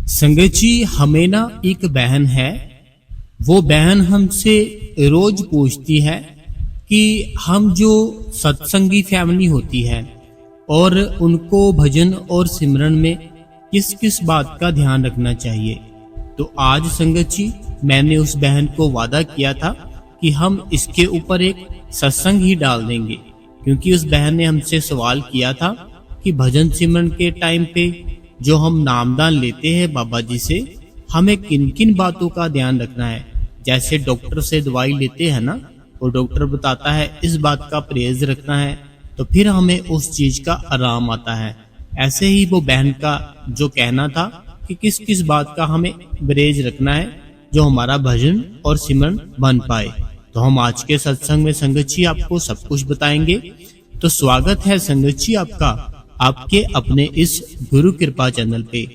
संगत जी, हमें ना एक बहन है। वो बहन हमसे रोज पूछती है कि हम जो सत्संगी फैमिली होती है और उनको भजन और सिमरन में किस किस बात का ध्यान रखना चाहिए। तो आज संगत जी, मैंने उस बहन को वादा किया था कि हम इसके ऊपर एक सत्संग ही डाल देंगे, क्योंकि उस बहन ने हमसे सवाल किया था कि भजन सिमरन के टाइम पे जो हम नामदान लेते हैं बाबा जी से, हमें किन किन बातों का ध्यान रखना है। जैसे डॉक्टर से दवाई लेते हैं ना, वो डॉक्टर बताता है इस बात का परहेज रखना है, तो फिर हमें उस चीज का आराम आता है। ऐसे ही वो बहन का जो कहना था कि किस किस बात का हमें परहेज रखना है जो हमारा भजन और सिमरन बन पाए। तो हम आज के सत्संग में संगत जी आपको सब कुछ बताएंगे। तो स्वागत है संगत जी आपका आपके अपने इस गुरु कृपा चैनल पे।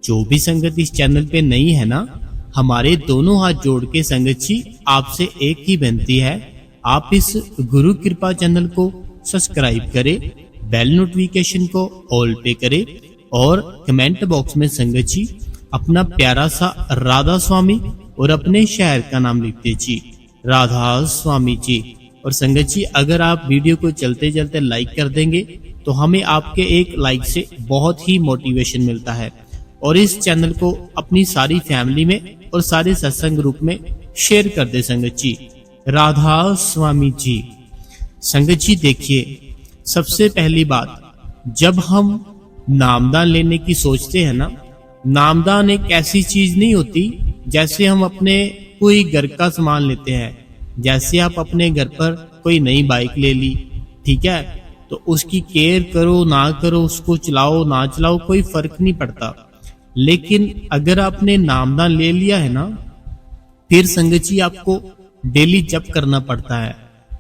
जो भी संगत इस चैनल पे नहीं है ना, हमारे दोनों हाथ जोड़ के संगत जी आपसे एक ही विनती है, आप इस गुरु कृपा चैनल को सब्सक्राइब करें, बेल नोटिफिकेशन को ऑल पे करें और कमेंट बॉक्स में संगत जी अपना प्यारा सा राधा स्वामी और अपने शहर का नाम लिखते जी, राधा स्वामी जी। और संगत जी, अगर आप वीडियो को चलते चलते लाइक कर देंगे तो हमें आपके एक लाइक से बहुत ही मोटिवेशन मिलता है। और इस चैनल को अपनी सारी फैमिली में और सारे सत्संग ग्रुप में शेयर कर दे संगत जी, राधा स्वामी जी। संगत जी देखिए, सबसे पहली बात, जब हम नामदान लेने की सोचते हैं ना, नामदान एक ऐसी चीज नहीं होती जैसे हम अपने कोई घर का सामान लेते हैं। जैसे आप अपने घर पर कोई नई बाइक ले ली, ठीक है, तो उसकी केयर करो ना करो, उसको चलाओ ना चलाओ, कोई फर्क नहीं पड़ता। लेकिन अगर आपने नामदान ले लिया है ना, फिर संगत जी आपको डेली जप करना पड़ता है।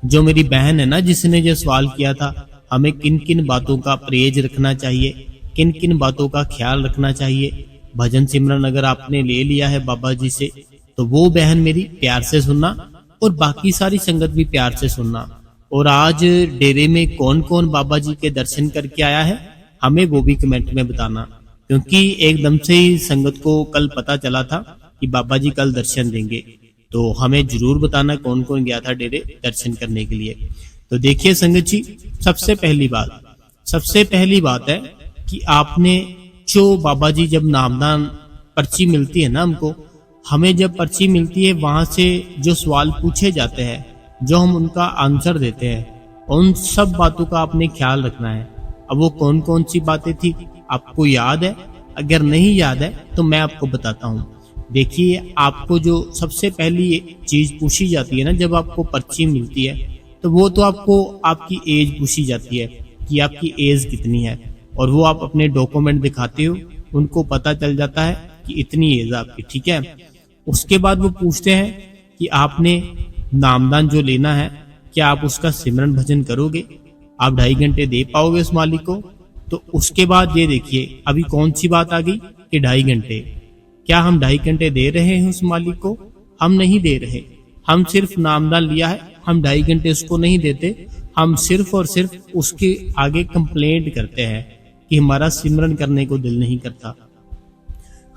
जो मेरी बहन है ना, जिसने जो सवाल किया था हमें किन किन बातों का परहेज रखना चाहिए, किन किन बातों का ख्याल रखना चाहिए भजन सिमरन अगर आपने ले लिया है बाबा जी से, तो वो बहन मेरी प्यार से सुनना और बाकी सारी संगत भी प्यार से सुनना। और आज डेरे में कौन कौन बाबा जी के दर्शन करके आया है, हमें वो भी कमेंट में बताना, क्योंकि एकदम से ही संगत को कल पता चला था कि बाबा जी कल दर्शन देंगे। तो हमें जरूर बताना कौन कौन गया था डेरे दर्शन करने के लिए। तो देखिए संगत जी, सबसे पहली बात है कि आपने जो बाबा जी जब नामदान पर्ची मिलती है ना हमको, हमें जब पर्ची मिलती है वहां से जो सवाल पूछे जाते हैं, जो हम उनका आंसर देते हैं, उन सब बातों का आपने ख्याल रखना है। अब वो कौन कौन सी बातें थी आपको याद है? अगर नहीं याद है तो मैं आपको बताता हूँ। देखिए, आपको जो सबसे पहली चीज पूछी जाती है ना जब आपको पर्ची मिलती है, तो वो तो आपको आपकी एज पूछी जाती है कि आपकी एज कितनी है, और वो आप अपने डॉक्यूमेंट दिखाते हो, उनको पता चल जाता है कि इतनी एज आपकी, ठीक है। उसके बाद वो पूछते हैं कि आपने नामदान जो लेना है, क्या आप उसका सिमरन भजन करोगे, आप 2.5 घंटे दे पाओगे उस मालिक को। तो उसके बाद ये देखिए, अभी कौन सी बात आ गई कि 2.5 घंटे, क्या हम 2.5 घंटे दे रहे हैं उस मालिक को? हम नहीं दे रहे। हम सिर्फ नामदान लिया है, हम 2.5 घंटे उसको नहीं देते। हम सिर्फ और सिर्फ उसके आगे कंप्लेंट करते हैं कि हमारा सिमरन करने को दिल नहीं करता,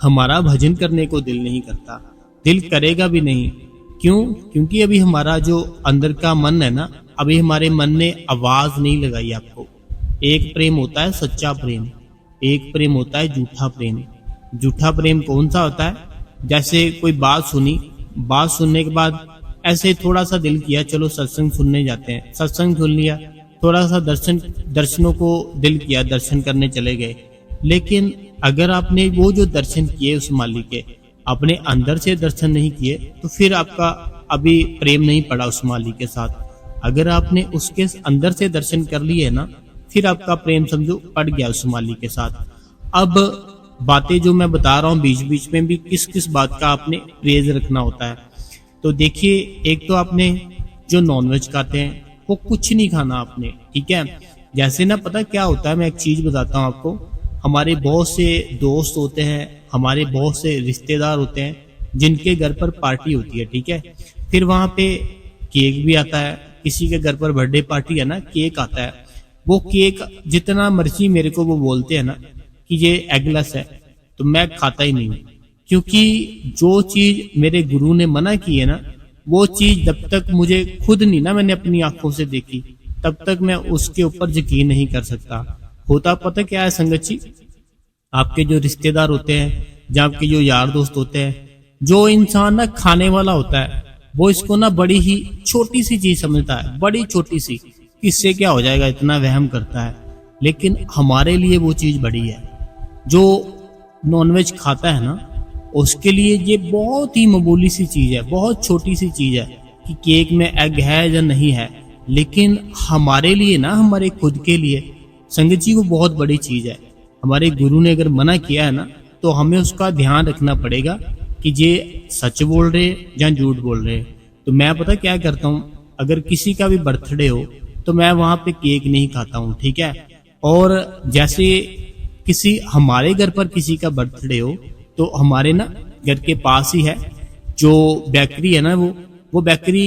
हमारा भजन करने को दिल नहीं करता, दिल करेगा भी नहीं। क्यों? क्योंकि अभी हमारा जो अंदर का मन है ना, अभी हमारे मन ने आवाज नहीं लगाई आपको। एक प्रेम होता है सच्चा प्रेम, एक प्रेम होता है झूठा प्रेम। झूठा प्रेम कौन सा होता है? जैसे कोई बात सुनी, बात सुनने के बाद ऐसे थोड़ा सा दिल किया चलो सत्संग सुनने जाते हैं, सत्संग सुन लिया, थोड़ा सा दर्शनों को दिल किया, दर्शन करने चले गए। लेकिन अगर आपने वो जो दर्शन किए उस मालिक के अपने अंदर से दर्शन नहीं किए, तो फिर आपका अभी प्रेम नहीं पड़ा उस मालिक के साथ। अगर आपने उसके अंदर से दर्शन कर लिए ना, फिर आपका प्रेम समझो पड़ गया उस मालिक के साथ। अब बातें जो मैं बता रहा हूँ बीच बीच में भी किस किस बात का आपने परहेज रखना होता है। तो देखिए, एक तो आपने जो नॉनवेज खाते हैं वो कुछ नहीं खाना आपने, ठीक है। जैसे ना, पता क्या होता है, मैं एक चीज बताता हूँ आपको। हमारे बहुत से दोस्त होते हैं, हमारे बहुत से रिश्तेदार होते हैं जिनके घर पर पार्टी होती है, ठीक है। फिर वहां पे केक भी आता है, किसी के घर पर बर्थडे पार्टी है ना, केक आता है। वो केक जितना मर्जी मेरे को वो बोलते हैं ना कि ये एगलेस है, तो मैं खाता ही नहीं हूँ, क्योंकि जो चीज मेरे गुरु ने मना की है ना, वो चीज जब तक मुझे खुद नहीं ना मैंने अपनी आंखों से देखी, तब तक मैं उसके ऊपर यकीन नहीं कर सकता। होता पता क्या है संगत जी, आपके जो रिश्तेदार होते हैं या आपके जो यार दोस्त होते हैं, जो इंसान ना खाने वाला होता है वो इसको ना बड़ी ही छोटी सी चीज समझता है, बड़ी छोटी सी, किससे क्या हो जाएगा इतना वहम करता है। लेकिन हमारे लिए वो चीज बड़ी है। जो नॉनवेज खाता है ना, उसके लिए ये बहुत ही मामूली सी चीज है, बहुत छोटी सी चीज है कि केक में एग है या नहीं है। लेकिन हमारे लिए ना, हमारे खुद के लिए संगत जी वो बहुत बड़ी चीज है। हमारे गुरु ने अगर मना किया है ना, तो हमें उसका ध्यान रखना पड़ेगा कि ये सच बोल रहे या झूठ बोल रहे। तो मैं पता क्या करता हूँ, अगर किसी का भी बर्थडे हो तो मैं वहां पे केक नहीं खाता हूँ, ठीक है। और जैसे किसी हमारे घर पर किसी का बर्थडे हो, तो हमारे ना घर के पास ही है जो बेकरी है ना, वो बेकरी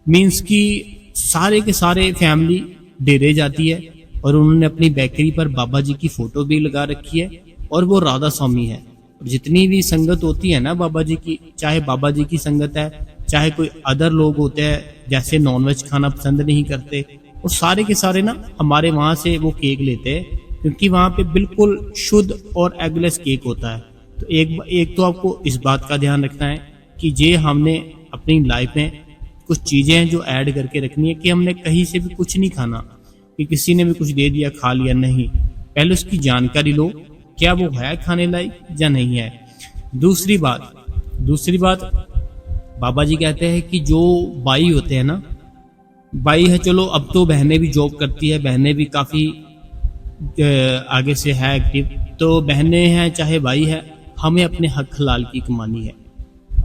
मीन्स की सारे के सारे फैमिली डेरे जाती है, और उन्होंने अपनी बेकरी पर बाबा जी की फोटो भी लगा रखी है, और वो राधा स्वामी है। और जितनी भी संगत होती है ना बाबा जी की, चाहे बाबा जी की संगत है, चाहे कोई अदर लोग होते हैं जैसे नॉनवेज खाना पसंद नहीं करते, वो सारे के सारे ना हमारे वहां से वो केक लेते हैं, क्योंकि वहां पे बिल्कुल शुद्ध और एगलेस केक होता है। तो एक तो आपको इस बात का ध्यान रखना है कि ये हमने अपनी लाइफ में कुछ चीजें हैं जो ऐड करके रखनी है, कि हमने कहीं से भी कुछ नहीं खाना कि किसी ने भी कुछ दे दिया खा लिया, नहीं। पहले उसकी जानकारी लो, क्या वो है खाने लायक या नहीं है। दूसरी बात बाबा जी कहते हैं कि जो बाई होते हैं ना, बाई है, चलो अब तो बहनें भी जॉब करती है, बहनें भी काफी आगे से है एक्टिव, तो बहनें हैं चाहे भाई है, हमें अपने हक हलाल की कमानी है,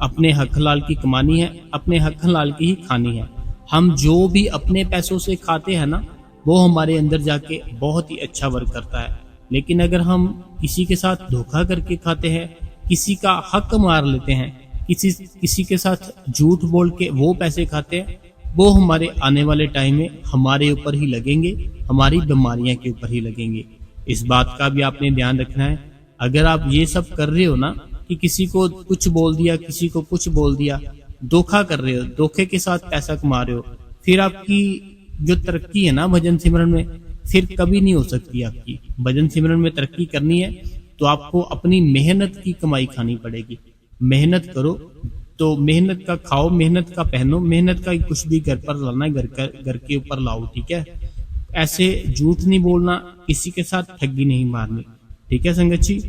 अपने हक हलाल की कमानी है, अपने हक हलाल की ही खानी है। हम जो भी अपने पैसों से खाते हैं ना, वो हमारे अंदर जाके बहुत ही अच्छा वर्क करता है। लेकिन अगर हम किसी के साथ धोखा करके खाते हैं, किसी का हक मार लेते हैं, किसी के साथ झूठ बोल के वो पैसे खाते हैं, वो हमारे आने वाले टाइम में हमारे ऊपर ही लगेंगे, हमारी बीमारियां के ऊपर ही लगेंगे। इस बात का भी आपने ध्यान रखना है। अगर आप ये सब कर रहे हो ना कि किसी को कुछ बोल दिया, किसी को कुछ बोल दिया, धोखा कर रहे हो, धोखे के साथ पैसा कमा रहे हो, फिर आपकी जो तरक्की है ना भजन सिमरन में, फिर कभी नहीं हो सकती। आपकी भजन सिमरन में तरक्की करनी है तो आपको अपनी मेहनत की कमाई खानी पड़ेगी। मेहनत करो तो मेहनत का खाओ, मेहनत का पहनो, मेहनत का कुछ भी घर पर लाना, घर के ऊपर लाओ, ठीक है। ऐसे झूठ नहीं बोलना, किसी के साथ ठगी नहीं मारनी, ठीक है संगत जी।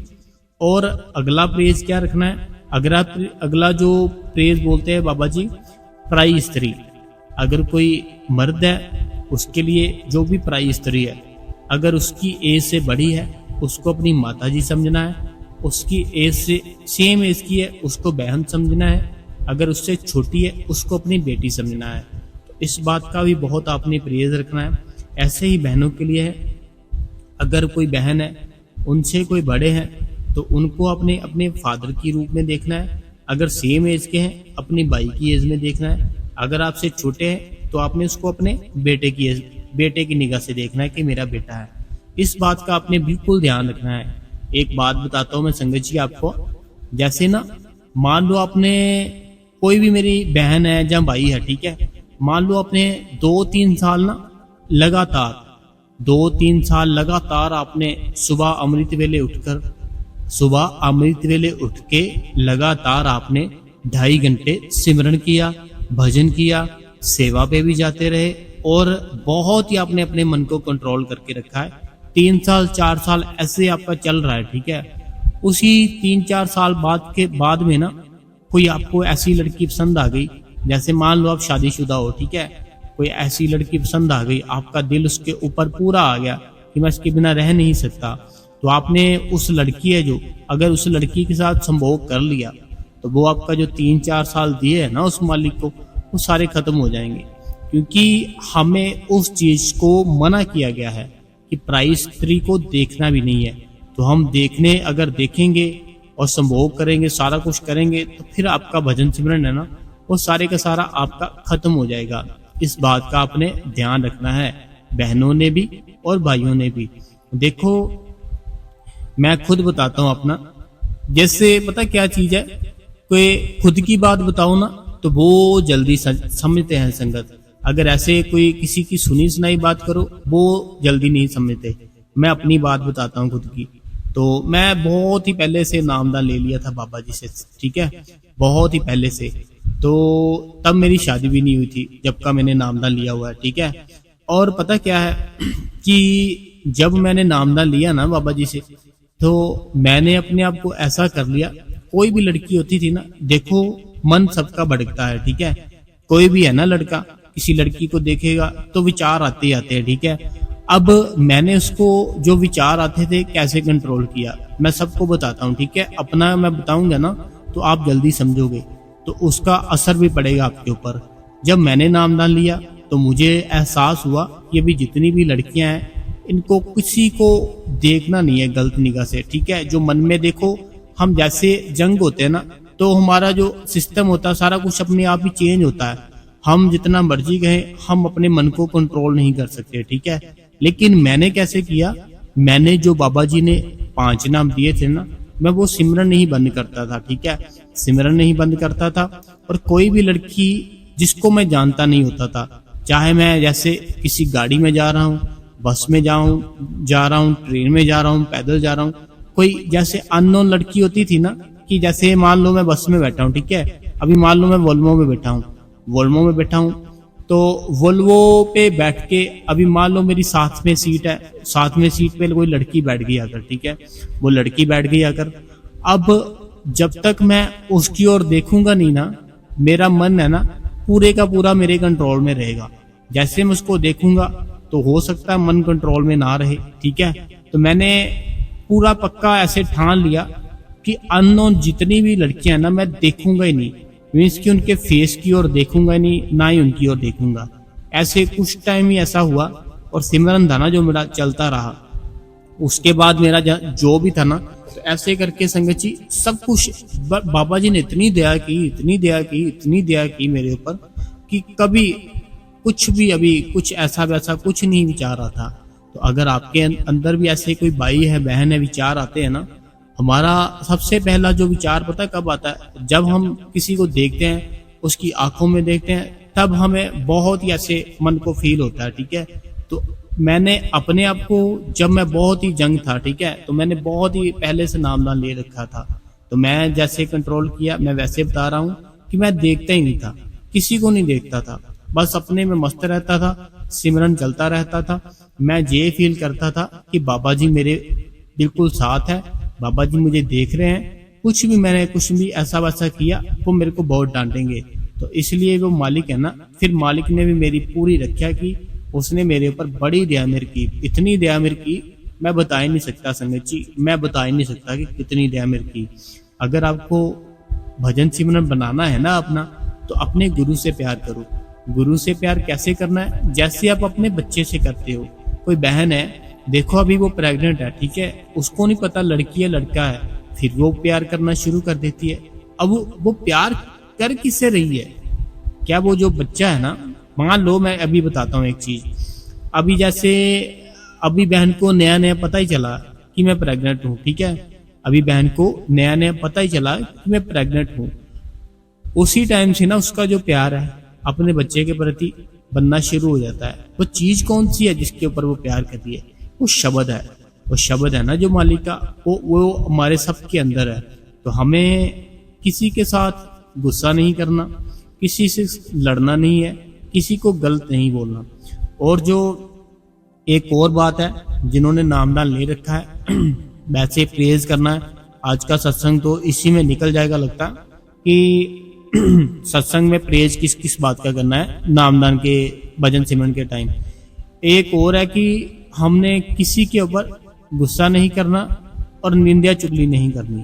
और अगला प्रेज क्या रखना है, अगला जो प्रेज बोलते हैं बाबा जी, पराई स्त्री। अगर कोई मर्द है उसके लिए जो भी पराई स्त्री है, अगर उसकी एज से बड़ी है उसको अपनी माता जी समझना है, उसकी एज से सेम एज की है उसको बहन समझना है, अगर उससे छोटी है उसको अपनी बेटी समझना है। तो इस बात का भी बहुत आपने प्रेज रखना है। ऐसे ही बहनों के लिए है, अगर कोई बहन है उनसे कोई बड़े हैं तो उनको अपने फादर की रूप में देखना है, अगर सेम एज के हैं अपनी बाई की एज में देखना है, अगर आपसे छोटे हैं तो आपने उसको अपने बेटे की निगाह से देखना है कि मेरा बेटा है। इस बात का आपने बिल्कुल ध्यान रखना है। एक बात बताता हूं मैं संगत जी आपको, जैसे ना मान लो आपने कोई भी मेरी बहन है या भाई है, ठीक है, मान लो आपने 2-3 साल ना लगातार 2-3 साल लगातार आपने सुबह अमृत वेले उठ के लगातार आपने 2.5 घंटे सिमरन किया, भजन किया, सेवा पे भी जाते रहे, और बहुत ही आपने अपने मन को कंट्रोल करके रखा है। 3 साल 4 साल ऐसे आपका चल रहा है, ठीक है। उसी 3-4 साल बाद में ना कोई आपको ऐसी लड़की पसंद आ गई, जैसे मान लो आप शादीशुदा हो, ठीक है, कोई ऐसी लड़की पसंद आ गई, आपका दिल उसके ऊपर पूरा आ गया कि मैं इसके बिना रह नहीं सकता, तो आपने उस लड़की है जो, अगर उस लड़की के साथ संभोग कर लिया तो वो आपका जो 3-4 साल दिए है ना उस मालिक को, वो सारे खत्म हो जाएंगे। क्योंकि हमें उस चीज को मना किया गया है कि पराई स्त्री को देखना भी नहीं है। तो हम अगर देखेंगे और संभोग करेंगे, सारा कुछ करेंगे, तो फिर आपका भजन सिमरन है ना वो सारे का सारा आपका खत्म हो जाएगा। इस बात का आपने ध्यान रखना है, बहनों ने भी और भाइयों ने भी। देखो मैं खुद बताता हूँ अपना। जैसे पता क्या चीज है, कोई खुद की बात बताओ ना तो वो जल्दी समझते हैं संगत। अगर ऐसे कोई किसी की सुनी सुनाई बात करो वो जल्दी नहीं समझते। मैं अपनी बात बताता हूँ खुद की। तो मैं बहुत ही पहले से नामदान ले लिया था बाबा जी से, ठीक है, बहुत ही पहले से। तो तब मेरी शादी भी नहीं हुई थी जब का मैंने नामदान लिया हुआ है, ठीक है। और पता क्या है कि जब मैंने नामदान लिया ना बाबा जी से, तो मैंने अपने आप को ऐसा कर लिया, कोई भी लड़की होती थी ना, देखो मन सबका भटकता है, ठीक है। कोई भी है ना लड़का, किसी लड़की को देखेगा तो विचार आते ही आते हैं, ठीक है। अब मैंने उसको जो विचार आते थे कैसे कंट्रोल किया, मैं सबको बताता हूँ, ठीक है। अपना मैं बताऊंगा ना तो आप जल्दी समझोगे, तो उसका असर भी पड़ेगा आपके ऊपर। जब मैंने नामदान लिया तो मुझे एहसास हुआ कि अभी जितनी भी लड़कियां हैं इनको किसी को देखना नहीं है गलत निगाह से, ठीक है। जो मन में देखो, हम जैसे जंग होते हैं ना, तो हमारा जो सिस्टम होता है सारा कुछ अपने आप ही चेंज होता है। हम जितना मर्जी कहें हम अपने मन को कंट्रोल नहीं कर सकते, ठीक है। लेकिन मैंने कैसे किया, मैंने जो बाबा जी ने 5 नाम दिए थे ना, मैं वो सिमरन नहीं बंद करता था, ठीक है। सिमरन नहीं बंद करता था। और कोई भी लड़की जिसको मैं जानता नहीं होता था, चाहे मैं जैसे किसी गाड़ी में जा रहा हूँ, बस में जा रहा हूँ, ट्रेन में जा रहा हूँ, पैदल जा रहा हूँ, कोई जैसे अननोन लड़की होती थी ना, कि जैसे मान लो मैं बस में बैठा हूँ, ठीक है। अभी मान लो मैं वोल्वो में बैठा हूँ, तो वोल्वो पे बैठ के अभी मान लो मेरी साथ में सीट है, साथ में सीट पे कोई लड़की बैठ गई आकर, ठीक है। वो लड़की बैठ गई आकर, अब जब तक मैं उसकी ओर देखूंगा नहीं ना, मेरा मन है ना पूरे का पूरा मेरे कंट्रोल में रहेगा। जैसे मैं उसको देखूंगा तो हो सकता है मन कंट्रोल में ना रहे, ठीक है। तो मैंने पूरा पक्का ऐसे ठान लिया कि अननोन जितनी भी लड़कियां हैं ना, मैं देखूंगा ही नहीं, मीन्स कि उनके फेस की ओर देखूंगा नहीं, ना ही उनकी ओर देखूंगा। ऐसे कुछ टाइम ही ऐसा हुआ, और सिमरन था ना जो मेरा चलता रहा। उसके बाद मेरा जो भी था ना, तो ऐसे करके संगत जी सब कुछ बाबा जी ने इतनी दया की मेरे ऊपर कि कभी कुछ भी अभी कुछ ऐसा वैसा कुछ नहीं विचार रहा था। तो अगर आपके अंदर भी ऐसे कोई भाई है, बहन है, विचार आते हैं ना, हमारा सबसे पहला जो विचार पता कब आता है, जब हम किसी को देखते हैं, उसकी आंखों में देखते हैं, तब हमें बहुत ही ऐसे मन को फील होता है, ठीक है। तो मैंने अपने आप को, जब मैं बहुत ही जंग था, ठीक है, तो मैंने बहुत ही पहले से नामदान ले रखा था। तो मैं जैसे कंट्रोल किया, मैं वैसे बता रहा हूँ कि मैं देखता ही नहीं था, किसी को नहीं देखता था, बस अपने में मस्त रहता था, सिमरन चलता रहता था। मैं ये फील करता था कि बाबा जी मेरे बिल्कुल साथ है, बाबा जी मुझे देख रहे हैं, कुछ भी मैंने कुछ भी ऐसा वैसा किया वो मेरे को बहुत डांटेंगे। तो इसलिए वो मालिक है ना, फिर मालिक ने भी मेरी पूरी रक्षा की, उसने मेरे ऊपर बड़ी दया मेरी की, इतनी दया मेरी की मैं बता ही नहीं सकता संगत जी, मैं बता ही नहीं सकता कि कितनी दया मेरी की। अगर आपको भजन सिमरन बनाना है ना अपना, तो अपने गुरु से प्यार करो। गुरु से प्यार कैसे करना है, जैसे आप अपने बच्चे से करते हो। कोई बहन है, देखो अभी वो प्रेग्नेंट है, ठीक है, उसको नहीं पता लड़की है लड़का है, फिर वो प्यार करना शुरू कर देती है। अब वो प्यार कर किससे रही है, क्या वो जो बच्चा है ना, मान लो मैं अभी बताता हूँ एक चीज, अभी जैसे अभी बहन को नया नया पता ही चला कि मैं प्रेग्नेंट हूँ, ठीक है, अभी बहन को नया नया पता ही चला कि मैं प्रेग्नेंट हूँ, उसी टाइम से ना उसका जो प्यार है अपने बच्चे के प्रति बनना शुरू हो जाता है। वो चीज कौन सी है जिसके ऊपर वो प्यार करती है, वो शब्द है, वो शब्द है ना जो मालिक का, वो हमारे सबके अंदर है। तो हमें किसी के साथ गुस्सा नहीं करना, किसी से लड़ना नहीं है, किसी को गलत नहीं बोलना। और जो एक और बात है, जिन्होंने नामदान ले रखा है वैसे प्रेज करना है। आज का सत्संग तो इसी में निकल जाएगा लगता कि सत्संग में प्रेज किस किस बात का करना है, नामदान के भजन सिमरन के टाइम। एक और है कि हमने किसी के ऊपर गुस्सा नहीं करना और निंदा चुगली नहीं करनी।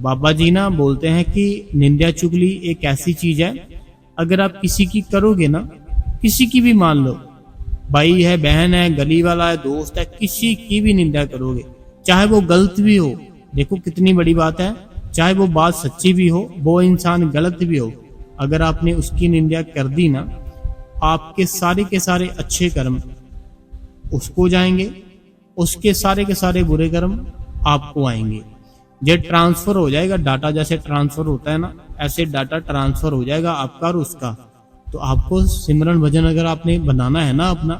बाबा जी ना बोलते हैं कि निंदा चुगली एक ऐसी चीज है, अगर आप किसी की करोगे ना, किसी की भी मान लो, भाई है, बहन है, गली वाला है, दोस्त है, किसी की भी निंदा करोगे, चाहे वो गलत भी हो, देखो कितनी बड़ी बात है, चाहे वो बात सच्ची भी हो, वो इंसान गलत भी हो, अगर आपने उसकी निंदा कर दी ना, आपके सारे के सारे अच्छे कर्म उसको जाएंगे, उसके सारे के सारे बुरे कर्म आपको आएंगे। ये ट्रांसफर हो जाएगा, डाटा जैसे ट्रांसफर होता है ना, ऐसे डाटा ट्रांसफर हो जाएगा आपका और उसका। तो आपको सिमरन भजन अगर आपने बनाना है ना अपना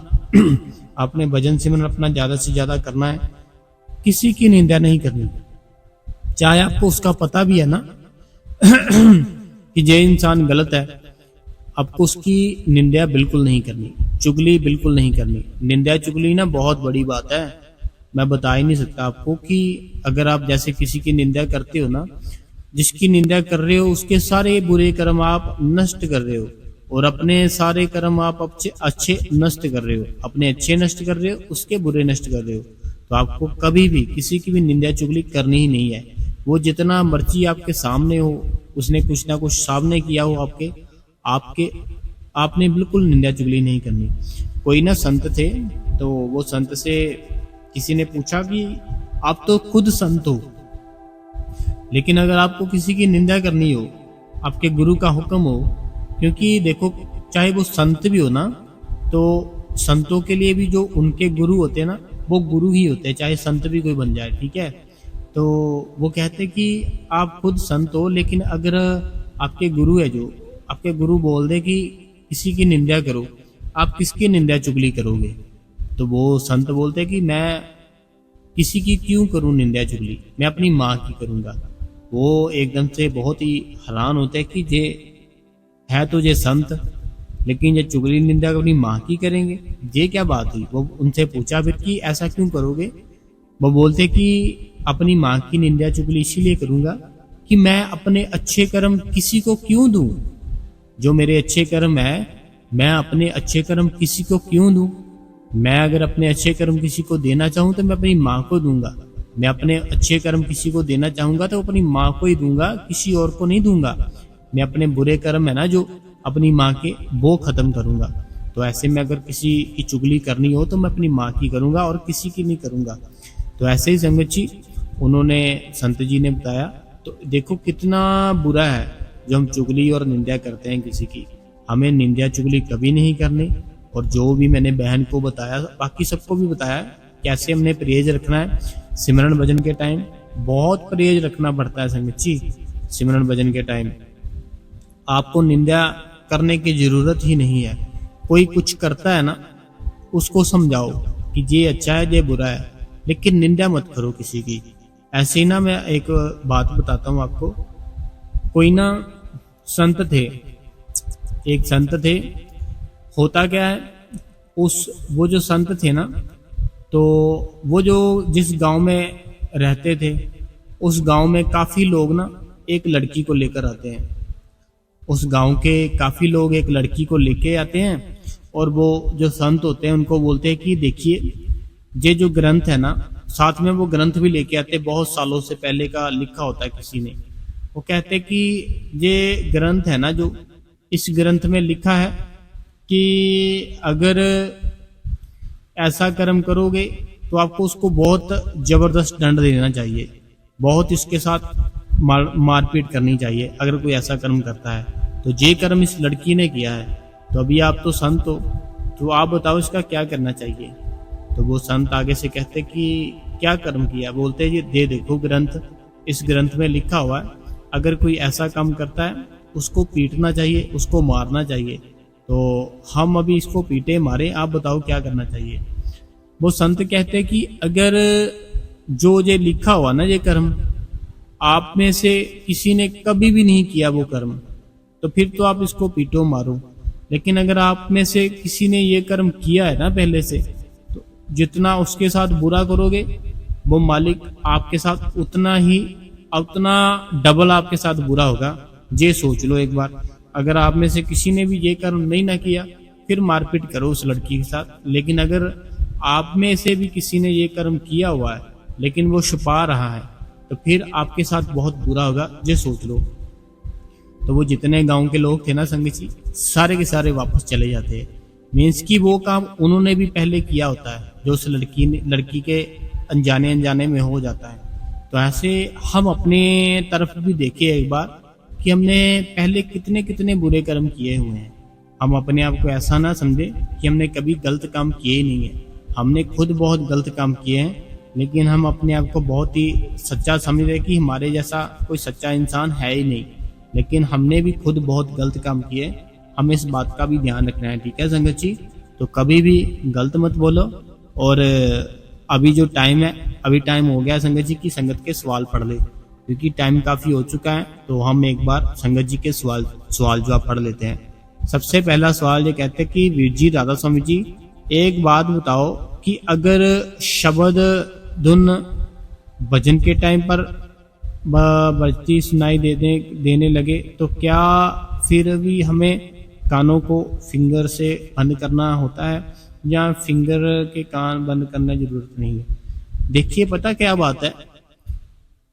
आपने भजन सिमरन अपना ज्यादा से ज्यादा करना है, किसी की निंदा नहीं करनी। चाहे आपको उसका पता भी है ना कि ये इंसान गलत है, आपको उसकी निंदा बिल्कुल नहीं करनी, चुगली बिल्कुल नहीं करनी। निंदा चुगली ना बहुत बड़ी बात है, मैं बता ही नहीं सकता आपको कि अगर आप जैसे किसी की निंदा करते हो ना, जिसकी निंदा कर रहे हो उसके सारे बुरे कर्म आप नष्ट कर रहे हो और अपने सारे कर्म आप अच्छे नष्ट कर रहे हो। अपने अच्छे नष्ट कर रहे हो, उसके बुरे नष्ट कर रहे हो। तो आपको कभी भी किसी की भी निंदा चुगली करनी ही नहीं है। वो जितना मर्जी आपके सामने हो, उसने कुछ ना कुछ सामने किया हो आपके आपने बिल्कुल निंदा चुगली नहीं करनी। कोई ना संत थे, तो वो संत से किसी ने पूछा कि आप तो खुद संत हो, लेकिन अगर आपको किसी की निंदा करनी हो, आपके गुरु का हुक्म हो, क्योंकि देखो चाहे वो संत भी हो ना, तो संतों के लिए भी जो उनके गुरु होते हैं ना, वो गुरु ही होते हैं, चाहे संत भी कोई बन जाए, ठीक है। तो वो कहते कि आप खुद संत हो, लेकिन अगर आपके गुरु है, जो आपके गुरु बोल दे कि किसी की निंदा करो, आप किसकी निंदा चुगली करोगे? तो वो संत बोलते कि मैं किसी की क्यों करूं निंदा चुगली, मैं अपनी माँ की करूंगा। वो एकदम से बहुत ही हैरान होते हैं कि ये है तो ये संत, लेकिन ये चुगली निंदा अपनी माँ की करेंगे, ये क्या बात हुई? वो उनसे पूछा फिर कि ऐसा क्यों करोगे? वो बोलते कि अपनी माँ की निंदा चुगली इसीलिए करूंगा कि मैं अपने अच्छे कर्म किसी को क्यों दूं। जो मेरे अच्छे कर्म है, मैं अपने अच्छे कर्म किसी को क्यों दूं? मैं अगर अपने अच्छे कर्म किसी को देना चाहूं तो मैं अपनी माँ को दूंगा। मैं अपने अच्छे कर्म किसी को देना चाहूंगा तो अपनी माँ को ही दूंगा, किसी और को नहीं दूंगा। मैं अपने बुरे कर्म है ना जो अपनी माँ के, वो खत्म करूंगा। तो ऐसे में अगर किसी की चुगली करनी हो तो मैं अपनी माँ की करूंगा और किसी की नहीं करूंगा। तो ऐसे ही संगत जी उन्होंने, संत जी ने बताया। तो देखो कितना बुरा है जो हम चुगली और निंदा करते हैं किसी की। हमें निंदा चुगली कभी नहीं करनी। और जो भी मैंने बहन को बताया, बाकी सबको भी बताया कैसे हमने परहेज रखना है। सिमरन भजन के टाइम बहुत परहेज रखना पड़ता है संगत जी। सिमरन भजन के टाइम आपको निंदा करने की जरूरत ही नहीं है। कोई कुछ करता है ना, उसको समझाओ कि ये अच्छा है, ये बुरा है, लेकिन निंदा मत करो किसी की। ऐसे ही ना, मैं एक बात बताता हूँ आपको। कोई ना संत थे, एक संत थे। होता क्या है, वो जो संत थे ना, तो वो जो जिस गांव में रहते थे, उस गांव में काफी लोग ना एक लड़की को लेकर आते हैं। उस गांव के काफी लोग एक लड़की को लेके आते हैं और वो जो संत होते हैं उनको बोलते हैं कि देखिए ये जो ग्रंथ है ना, साथ में वो ग्रंथ भी लेके आते, बहुत सालों से पहले का लिखा होता है किसी ने। वो कहते कि ये ग्रंथ है ना, जो इस ग्रंथ में लिखा है कि अगर ऐसा कर्म करोगे तो आपको उसको बहुत जबरदस्त दंड देना चाहिए, बहुत इसके साथ मारपीट करनी चाहिए अगर कोई ऐसा कर्म करता है। तो ये कर्म इस लड़की ने किया है। तो अभी आप तो संत हो, तो आप बताओ इसका क्या करना चाहिए? तो वो संत आगे से कहते कि क्या कर्म किया? बोलते ये दे देखो ग्रंथ, इस ग्रंथ में लिखा हुआ है अगर कोई ऐसा काम करता है उसको पीटना चाहिए, उसको मारना चाहिए। तो हम अभी इसको पीटे मारे, आप बताओ क्या करना चाहिए? वो संत कहते कि अगर जो ये लिखा हुआ ना, ये कर्म आप में से किसी ने कभी भी नहीं किया वो कर्म, तो फिर तो आप इसको पीटो मारो। लेकिन अगर आप में से किसी ने ये कर्म किया है ना पहले से, तो जितना उसके साथ बुरा करोगे वो मालिक आपके साथ उतना डबल आपके साथ बुरा होगा। ये सोच लो एक बार। अगर आप में से किसी ने भी ये कर्म नहीं ना किया, फिर मारपीट करो उस लड़की के साथ। लेकिन अगर आप में से भी किसी ने ये कर्म किया हुआ है लेकिन वो छुपा रहा है, तो फिर आपके साथ बहुत बुरा होगा, ये सोच लो। तो वो जितने गांव के लोग थे ना संगत जी, सारे के सारे वापस चले जाते हैं। मीन्स की वो काम उन्होंने भी पहले किया होता है जो उस लड़की के अनजाने में हो जाता है। तो ऐसे हम अपने तरफ भी देखिए एक बार कि हमने पहले कितने कितने बुरे कर्म किए हुए हैं। हम अपने आप को ऐसा ना समझे कि हमने कभी गलत काम किए ही नहीं है। हमने खुद बहुत गलत काम किए हैं, लेकिन हम अपने आप को बहुत ही सच्चा समझ रहे कि हमारे जैसा कोई सच्चा इंसान है ही नहीं, लेकिन हमने भी खुद बहुत गलत काम किए। हमें इस बात का भी ध्यान रखना है, ठीक है संगत जी। तो कभी भी गलत मत बोलो। और अभी जो टाइम है, अभी टाइम हो गया संगत जी की संगत के सवाल पढ़ ले, क्योंकि टाइम काफी हो चुका है। तो हम एक बार संगत जी के सवाल जवाब पढ़ लेते हैं। सबसे पहला सवाल ये कहते हैं कि वीर जी, राधा स्वामी जी, एक बात बताओ कि अगर शब्द धुन भजन के टाइम पर बजती सुनाई देने लगे तो क्या फिर भी हमें कानों को फिंगर से बंद करना होता है, या फिंगर के कान बंद करने की जरूरत नहीं है? देखिए, पता क्या बात है,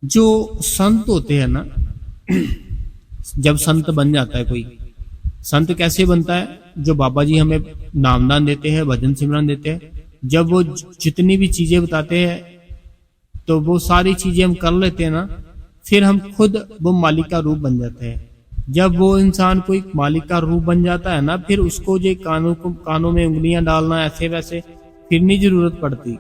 जो संत होते हैं ना, जब संत बन जाता है कोई, संत कैसे बनता है? जो बाबा जी हमें नामदान देते हैं, भजन सिमरन देते हैं, जब वो जितनी भी चीजें बताते हैं तो वो सारी चीजें हम कर लेते हैं ना, फिर हम खुद वो मालिक का रूप बन जाते हैं। जब वो इंसान कोई मालिक का रूप बन जाता है ना, फिर उसको जो कानों में उंगलियां डालना ऐसे वैसे फिर नहीं जरूरत पड़ती।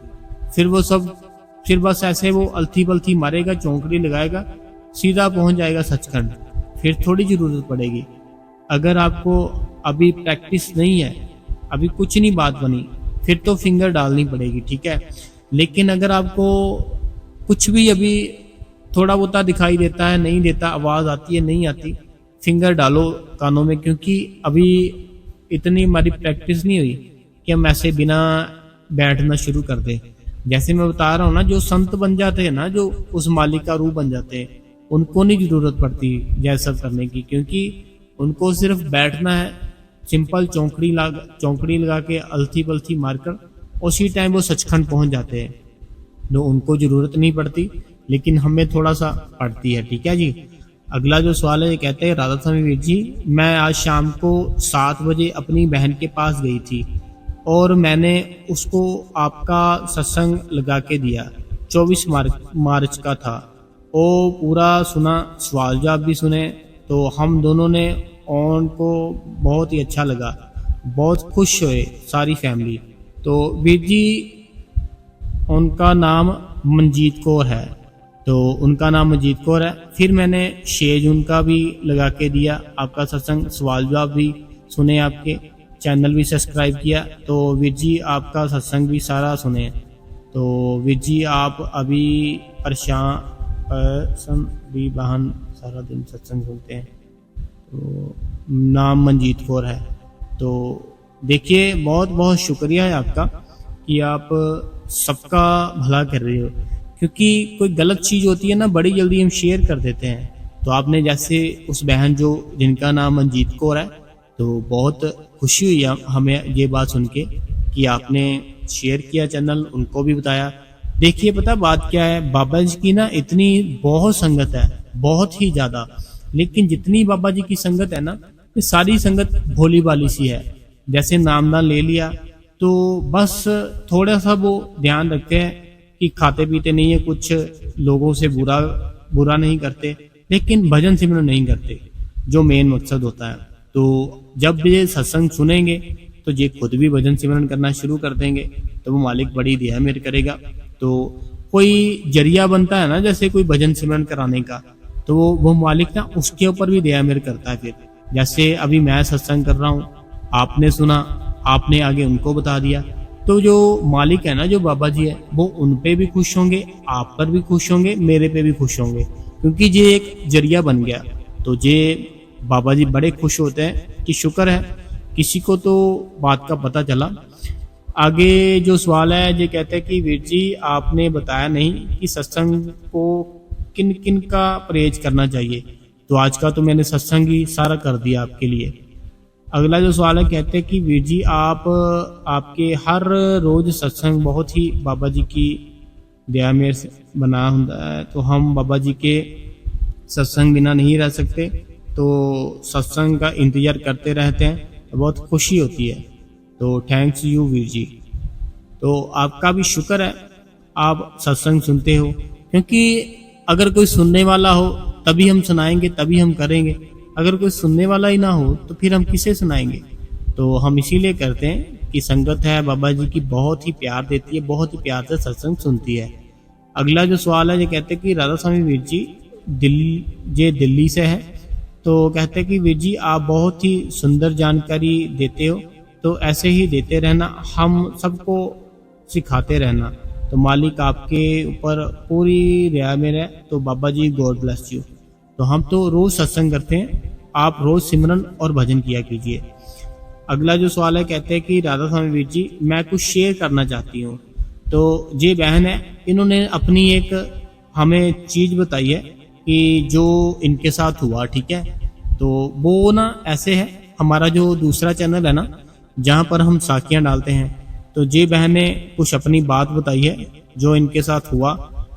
फिर बस ऐसे वो अलथी पलथी मारेगा, चौंकड़ी लगाएगा, सीधा पहुंच जाएगा सचखंड। फिर थोड़ी जरूरत पड़ेगी। अगर आपको अभी प्रैक्टिस नहीं है, अभी कुछ नहीं बात बनी, फिर तो फिंगर डालनी पड़ेगी, ठीक है। लेकिन अगर आपको कुछ भी अभी थोड़ा बहुत दिखाई देता है, नहीं देता, आवाज आती है, नहीं आती, फिंगर डालो कानों में, क्योंकि अभी इतनी हमारी प्रैक्टिस नहीं हुई कि हम ऐसे बिना बैठना शुरू कर दे। जैसे मैं बता रहा हूँ ना, जो संत बन जाते हैं ना, जो उस मालिक का रूप बन जाते हैं, उनको नहीं जरूरत पड़ती जैसा करने की, क्योंकि उनको सिर्फ बैठना है, सिंपल चौंकड़ी लगा के अलथी पलथी मारकर उसी टाइम वो सचखंड पहुंच जाते हैं। तो उनको जरूरत नहीं पड़ती, लेकिन हमें थोड़ा सा पड़ती है, ठीक है जी। अगला जो सवाल है, ये कहते हैं, राधा स्वामी वीर जी, मैं आज शाम को 7 बजे अपनी बहन के पास गई थी और मैंने उसको आपका सत्संग लगा के दिया। 24 मार्च का था। वो पूरा सुना, सवाल जवाब भी सुने, तो हम दोनों ने उनको बहुत ही अच्छा लगा, बहुत खुश हुए सारी फैमिली। तो वीर जी, उनका नाम मंजीत कौर है, तो उनका नाम मंजीत कौर है। फिर मैंने शेज उनका भी लगा के दिया, आपका सत्संग सवाल जवाब भी सुने, आपके चैनल भी सब्सक्राइब किया। तो वीर जी, आपका सत्संग भी सारा सुने। तो वीर जी, आप अभी परेशान भी बहन सारा दिन सत्संग सुनते हैं। तो नाम मंजीत कौर है। तो देखिए, बहुत बहुत शुक्रिया है आपका कि आप सबका भला कर रहे हो, क्योंकि कोई गलत चीज होती है ना, बड़ी जल्दी हम शेयर कर देते हैं। तो आपने जैसे उस बहन जो जिनका नाम मंजीत कौर है, तो बहुत खुशी हुई हमें ये बात सुन के कि आपने शेयर किया चैनल, उनको भी बताया। देखिए, पता बात क्या है, बाबा जी की ना इतनी बहुत संगत है, बहुत ही ज्यादा, लेकिन जितनी बाबा जी की संगत है ना, ये सारी संगत भोली भाली सी है। जैसे नामदान ले लिया तो बस थोड़ा सा वो ध्यान रखते हैं कि खाते पीते नहीं है, कुछ लोगों से बुरा नहीं करते, लेकिन भजन सिमरन नहीं करते, जो मेन मकसद होता है। तो जब ये सत्संग सुनेंगे तो ये खुद भी भजन सिमरन करना शुरू कर देंगे, तो वो मालिक बड़ी दया मेरे करेगा। तो कोई जरिया बनता है ना, जैसे कोई भजन सिमरन कराने का, तो वो मालिक ना उसके ऊपर भी दया मेरे करता है। फिर जैसे अभी मैं सत्संग कर रहा हूँ, आपने सुना, आपने आगे उनको बता दिया, तो जो मालिक है ना, जो बाबा जी है, वो उन पे भी खुश होंगे, आप पर भी खुश होंगे, मेरे पे भी खुश होंगे, क्योंकि ये एक जरिया बन गया। तो ये बाबा जी बड़े खुश होते हैं कि शुक्र है किसी को तो बात का पता चला। आगे जो सवाल है, ये कहते हैं कि वीर जी, आपने बताया नहीं कि सत्संग को किन किन का परहेज करना चाहिए। तो आज का तो मैंने सत्संग ही सारा कर दिया आपके लिए। अगला जो सवाल है, कहते हैं कि वीर जी, आपके हर रोज सत्संग बहुत ही बाबा जी की दया में बना होता है, तो हम बाबा जी के सत्संग बिना नहीं रह सकते, तो सत्संग का इंतजार करते रहते हैं, तो बहुत खुशी होती है। तो थैंक्स यू वीर जी। तो आपका भी शुक्र है, आप सत्संग सुनते हो, क्योंकि अगर कोई सुनने वाला हो तभी हम सुनाएंगे, तभी हम करेंगे। अगर कोई सुनने वाला ही ना हो तो फिर हम किसे सुनाएंगे। तो हम इसीलिए करते हैं कि संगत है बाबा जी की बहुत ही प्यार देती है, बहुत ही प्यार से सत्संग सुनती है। अगला जो सवाल है ये कहते हैं कि राधा स्वामी वीर जी दिल्ली से है। तो कहते हैं कि वीर जी आप बहुत ही सुंदर जानकारी देते हो, तो ऐसे ही देते रहना, हम सबको सिखाते रहना, तो मालिक आपके ऊपर पूरी रिया में रहे। तो बाबा जी गॉड ब्लेस यू। तो हम तो रोज सत्संग करते हैं, आप रोज सिमरन और भजन किया कीजिए। अगला जो सवाल है कहते हैं कि राधा स्वामी वीर जी मैं कुछ शेयर करना चाहती हूँ। तो ये बहन है, इन्होंने अपनी एक हमें चीज बताई है कि जो इनके साथ हुआ, ठीक है। तो वो ना ऐसे है, हमारा जो दूसरा चैनल है ना जहाँ पर हम साखियाँ डालते हैं, तो ये बहन ने कुछ अपनी बात बताई है जो इनके साथ हुआ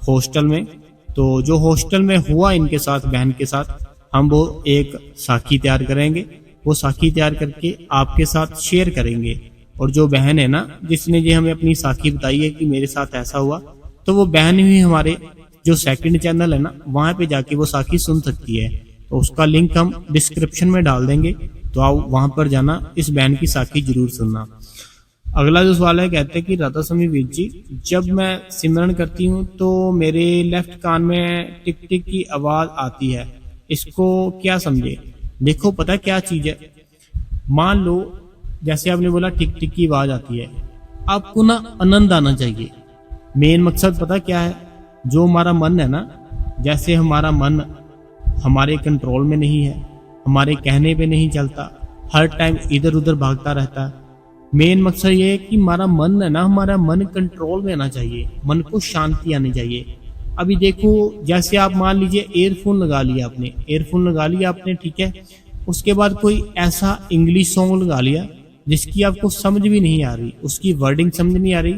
हॉस्टल में। तो जो हॉस्टल में हुआ इनके साथ, बहन के साथ, हम वो एक साखी तैयार करेंगे, वो साखी तैयार करके आपके साथ शेयर करेंगे। और जो बहन है ना जिसने ये हमें अपनी साखी बताई है कि मेरे साथ ऐसा हुआ, तो वो बहन ही हमारे जो सेकंड चैनल है ना वहां पे जाके वो साखी सुन सकती है। तो उसका लिंक हम डिस्क्रिप्शन में डाल देंगे, तो आप वहां पर जाना, इस बहन की साखी जरूर सुनना। अगला जो सवाल है कहते हैं कि राधा स्वामी वीर जी जब मैं सिमरन करती हूँ तो मेरे लेफ्ट कान में टिक टिक की आवाज आती है, इसको क्या समझे। देखो पता क्या चीज है, मान लो जैसे आपने बोला टिक टिक की आवाज आती है, आपको ना आनंद आना चाहिए। मेन मकसद पता क्या है, जो हमारा मन है ना, जैसे हमारा मन हमारे कंट्रोल में नहीं है, हमारे कहने पे नहीं चलता, हर टाइम इधर उधर भागता रहता है। मेन मकसद ये है कि हमारा मन है ना, हमारा मन कंट्रोल में आना चाहिए, मन को शांति आनी चाहिए। अभी देखो जैसे आप मान लीजिए ईयरफोन लगा लिया आपने, ठीक है, उसके बाद कोई ऐसा इंग्लिश सॉन्ग लगा लिया जिसकी आपको समझ भी नहीं आ रही, उसकी वर्डिंग समझ नहीं आ रही,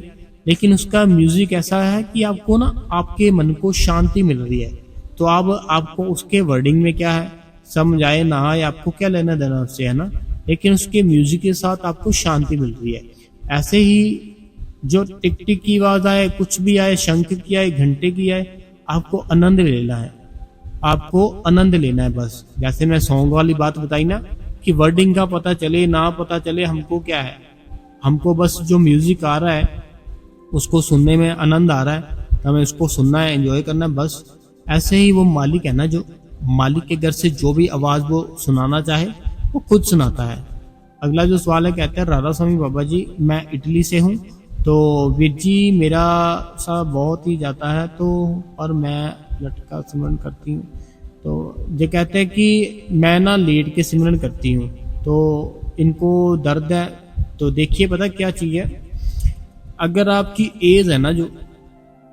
लेकिन उसका म्यूजिक ऐसा है कि आपको ना आपके मन को शांति मिल रही है। तो अब आपको उसके वर्डिंग में क्या है, समझ आए ना आए, आपको क्या लेना देना उससे, है ना, लेकिन उसके म्यूजिक के साथ आपको शांति मिल रही है। ऐसे ही जो टिक टिक की आवाज आए, कुछ भी आए, शंख की आए, घंटे की आए, आपको आनंद लेना है, आपको आनंद लेना है बस। जैसे मैं सॉन्ग वाली बात बताई ना कि वर्डिंग का पता चले ना पता चले, हमको क्या है, हमको बस जो म्यूजिक आ रहा है उसको सुनने में आनंद आ रहा है, तो हमें उसको सुनना है, एंजॉय करना है बस। ऐसे ही वो मालिक है ना, जो मालिक के घर से जो भी आवाज वो सुनाना चाहे वो खुद सुनाता है। अगला जो सवाल है कहते हैं राधा स्वामी बाबा जी मैं इटली से हूँ, तो वीर जी मेरा सा बहुत ही जाता है, तो और मैं लटका सिमरन करती हूँ। तो ये कहते हैं कि मैं ना लेट के सिमरन करती हूँ, तो इनको दर्द है। तो देखिए पता क्या चीज़ है, अगर आपकी एज है ना, जो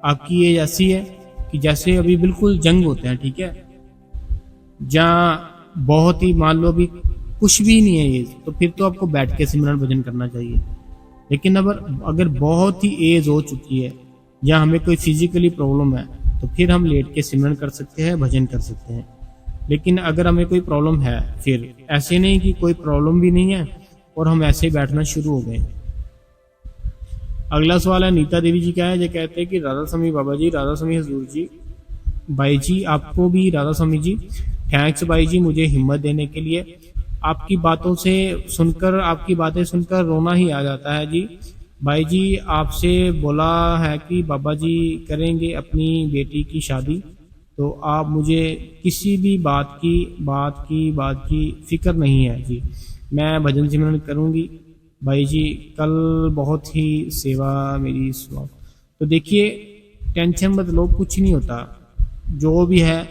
आपकी एज ऐसी है कि जैसे अभी बिल्कुल जंग होते हैं, ठीक है, जहाँ बहुत ही मान लो अभी कुछ भी नहीं है एज, तो फिर तो आपको बैठ के सिमरन भजन करना चाहिए। लेकिन अगर बहुत ही एज हो चुकी है या हमें कोई फिजिकली प्रॉब्लम है, तो फिर हम लेट के सिमरन कर सकते हैं, भजन कर सकते हैं। लेकिन अगर हमें कोई प्रॉब्लम है, फिर ऐसे नहीं कि कोई प्रॉब्लम भी नहीं है और हम ऐसे ही बैठना शुरू हो गए। अगला सवाल है नीता देवी जी का है, जो कहते हैं कि राधा स्वामी बाबा जी, राधा स्वामी हजूर जी, भाई जी आपको भी राधा स्वामी जी, थैंक्स भाई जी मुझे हिम्मत देने के लिए। आपकी बातों से सुनकर, आपकी बातें सुनकर रोना ही आ जाता है जी। भाई जी आपसे बोला है कि बाबा जी करेंगे अपनी बेटी की शादी, तो आप मुझे किसी भी बात की फिक्र नहीं है जी, मैं भजन सिमरन करूंगी भाई जी, कल बहुत ही सेवा मेरी सुनो। तो देखिए टेंशन मत लो, कुछ नहीं होता, जो भी है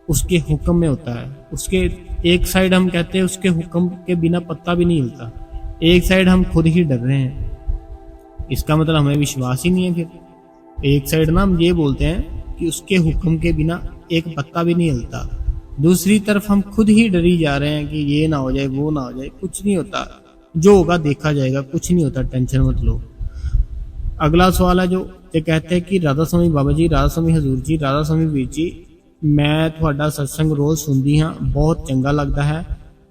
उसके हुक्म में होता है। उसके एक साइड हम कहते हैं उसके हुक्म के बिना पत्ता भी नहीं हिलता, एक साइड हम खुद ही डर रहे हैं, इसका मतलब हमें विश्वास ही नहीं है। फिर एक साइड ना हम ये बोलते हैं कि उसके हुक्म के बिना एक पत्ता भी नहीं हिलता, दूसरी तरफ हम खुद ही डरी जा रहे हैं कि ये ना हो जाए, वो ना हो जाए। कुछ नहीं होता, जो होगा देखा जाएगा, कुछ नहीं होता, टेंशन मत लो। अगला सवाल है जो कहते हैं कि राधा स्वामी बाबा जी, राधा स्वामी हजूर जी, राधा स्वामी वीर जी, मैं ਤੁਹਾਡਾ सत्संग रोज सुनती हाँ, बहुत चंगा लगता है।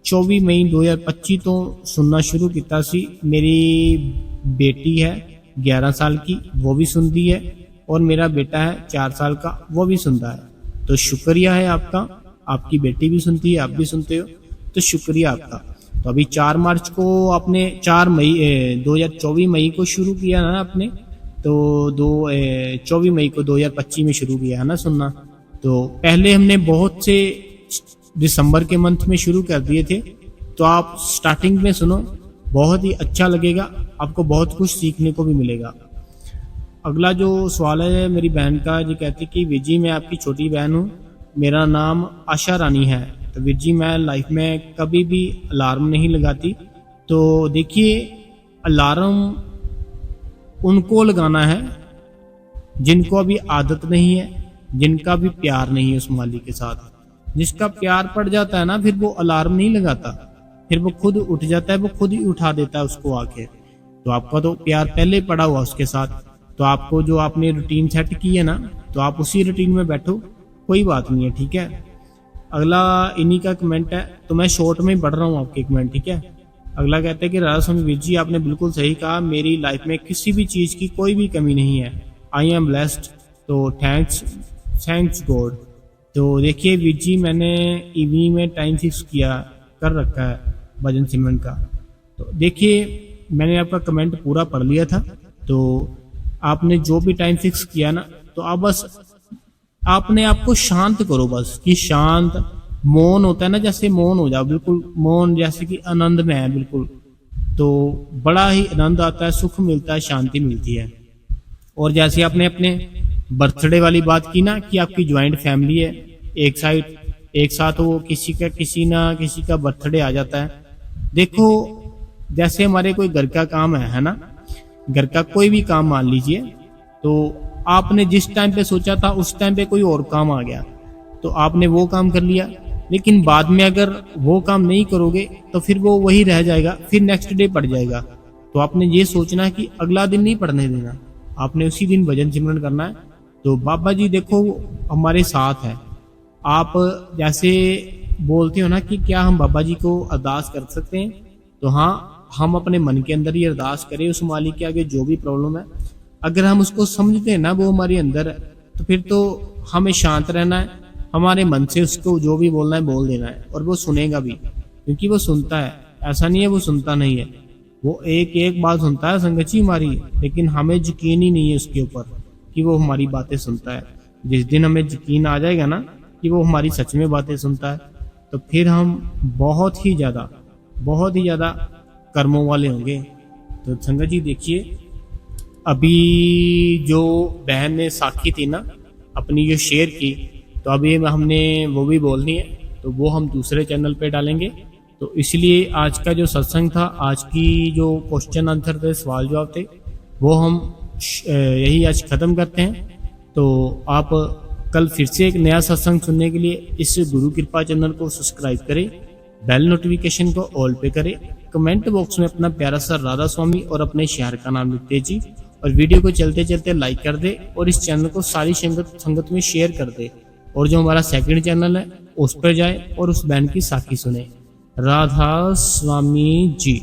24 मई 2025 तो सुनना शुरू किया सी, मेरी बेटी है 11 साल की, वो भी सुनती है, और मेरा बेटा है 4 साल का, वो भी सुनता है। तो शुक्रिया है आपका, आपकी बेटी भी सुनती है, आप भी सुनते हो, तो शुक्रिया आपका। तो अभी 4 मार्च को आपने 4 मई 2024 मई को शुरू किया ना आपने, तो 24 मई को 2025 में शुरू किया है ना सुनना। तो पहले हमने बहुत से दिसंबर के मंथ में शुरू कर दिए थे, तो आप स्टार्टिंग में सुनो, बहुत ही अच्छा लगेगा, आपको बहुत कुछ सीखने को भी मिलेगा। अगला जो सवाल है मेरी बहन का, जी कहती कि वीर जी मैं आपकी छोटी बहन हूँ, मेरा नाम आशा रानी है। तो वीर जी मैं लाइफ में कभी भी अलार्म नहीं लगाती। तो देखिए, अलार्म उनको लगाना है जिनको अभी आदत नहीं है, जिनका भी प्यार नहीं है उस मालिक के साथ। जिसका प्यार पड़ जाता है ना, फिर वो अलार्म नहीं लगाता, फिर वो खुद उठ जाता है, वो खुद ही उठा देता है उसको आके। तो आपका तो प्यार पहले पड़ा हुआ उसके साथ, तो आपको जो आपने रूटीन सेट की है ना, तो आप उसी रूटीन में बैठो, कोई बात नहीं है, ठीक है। अगला इन्हीं का कमेंट है, तो मैं शॉर्ट में पढ़ रहा हूँ आपके कमेंट, ठीक है। अगला कहते हैं कि राधा स्वामी वीर जी आपने बिल्कुल सही कहा, मेरी लाइफ में किसी भी चीज़ की कोई भी कमी नहीं है, आई एम ब्लेस्ड। तो थैंक्स गॉड। तो देखिए वीर जी, मैंने इवनिंग में टाइम फिक्स कर रखा है भजन सिमरन का। तो देखिए, मैंने आपका कमेंट पूरा पढ़ लिया था। तो आपने जो भी टाइम फिक्स किया ना, तो आप बस आपने आपको शांत करो, बस कि शांत मौन होता है ना, जैसे मौन हो जाओ, बिल्कुल मौन, जैसे कि आनंद में है बिल्कुल। तो बड़ा ही आनंद आता है, सुख मिलता है, शांति मिलती है। और जैसे आपने अपने बर्थडे वाली बात की ना, कि आपकी ज्वाइंट फैमिली है, एक साथ वो किसी ना किसी का बर्थडे आ जाता है। देखो, जैसे हमारे कोई घर का काम है ना, घर का कोई भी काम मान लीजिए, तो आपने जिस टाइम पे सोचा था उस टाइम पे कोई और काम आ गया, तो आपने वो काम कर लिया, लेकिन बाद में अगर वो काम नहीं करोगे तो फिर वो वही रह जाएगा, फिर नेक्स्ट डे पड़ जाएगा। तो आपने ये सोचना है कि अगला दिन नहीं पढ़ने देना, आपने उसी दिन भजन सिमरन करना है। तो बाबा जी देखो हमारे साथ है। आप जैसे बोलते हो ना कि क्या हम बाबा जी को अरदास कर सकते हैं, तो हाँ, हम अपने मन के अंदर ही अरदास करें उस मालिक के आगे, जो भी प्रॉब्लम है अगर हम उसको समझते हैं ना वो हमारे अंदर है, तो फिर तो हमें शांत रहना है, हमारे मन से उसको जो भी बोलना है बोल देना है, और वो सुनेगा भी, क्योंकि वो सुनता है। ऐसा नहीं है वो सुनता नहीं है, वो एक एक बात सुनता है संगत जी हमारी, लेकिन हमें यकीन ही नहीं है उसके ऊपर कि वो हमारी बातें सुनता है। जिस दिन हमें यकीन आ जाएगा ना कि वो हमारी सच में बातें सुनता है, तो फिर हम बहुत ही ज़्यादा कर्मों वाले होंगे। तो संगत जी देखिए, अभी जो बहन ने साखी थी ना अपनी जो शेयर की, तो अभी हमने वो भी बोलनी है, तो वो हम दूसरे चैनल पे डालेंगे। तो इसलिए आज का जो सत्संग था, आज की जो क्वेश्चन आंसर थे, सवाल जवाब थे, वो हम यही आज ख़त्म करते हैं। तो आप कल फिर से एक नया सत्संग सुनने के लिए इस गुरु कृपा चैनल को सब्सक्राइब करें, बेल नोटिफिकेशन को ऑल पे करें, कमेंट बॉक्स में अपना प्यारा सा राधा स्वामी और अपने शहर का नाम लिख दीजिए, और वीडियो को चलते चलते लाइक कर दे, और इस चैनल को सारी संगत में शेयर कर दे। और जो हमारा सेकंड चैनल है उस पर जाए और उस बहन की साखी सुने। राधा स्वामी जी।